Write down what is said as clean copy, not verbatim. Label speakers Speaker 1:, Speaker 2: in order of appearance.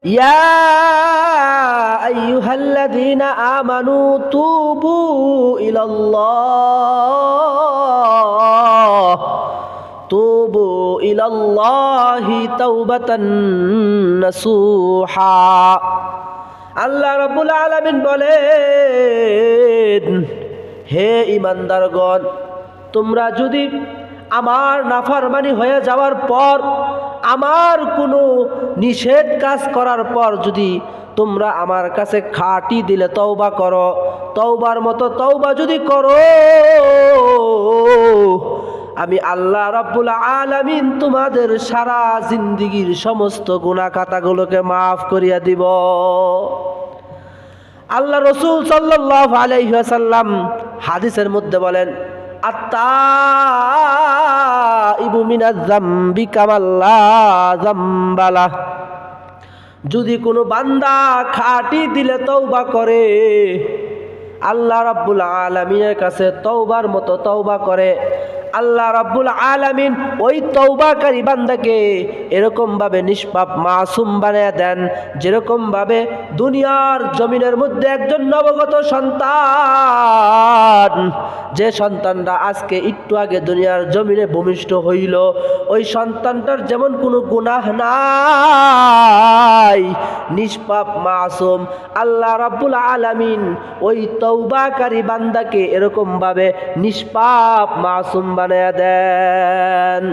Speaker 1: ইয়া আইয়ুহাল্লাযীনা আমানু তুবু ইলাল্লাহি তাওবাতান নাসুহা। আল্লাহ রাব্বুল আলামিন বলেন, হে ঈমানদারগণ, তোমরা যদি আমার নাফরমানি হয়ে যাওয়ার পর, আমার কোনো নিষেধ কাজ করার পর যদি তোমরা আমার কাছে খাঁটি দিলে তওবা করো, তওবার মতো তওবা যদি করো, আমি আল্লাহ রাব্বুল আলামিন তোমাদের সারা জিন্দেগীর সমস্ত গুনাহ খাতাগুলোকে মাফ করিয়া দিব। আল্লাহ রাসূল সাল্লাল্লাহু আলাইহি ওয়াসাল্লাম হাদিসের মধ্যে বলেন, আত-তাইবু মিনাজ যামবি কামাল্লা যামবালা। যদি কোনো বান্দা খাঁটি দিলে তওবা করে, আল্লাহ রাব্বুল আলামিনের কাছে তওবার মতো তওবা করে, আল্লাহ রাব্বুল আলামিন ওই তওবাকারী বান্দাকে এরকমভাবে নিষ্পাপ মাসুম বানিয়ে দেন, যেরকমভাবে দুনিয়ার জমিনের মধ্যে একজন নবগত সন্তান, যে সন্তানটা আজকে একটু আগে দুনিয়ার জমিনে ভূমিষ্ঠ হইল, ওই সন্তানটার যেমন কোনো গুনাহ নাই, নিষ্পাপ মাসুম, আল্লাহ রাব্বুল আলামিন ওই তওবাকারী বান্দাকে এরকমভাবে নিষ্পাপ মাসুম বানায়া দেন।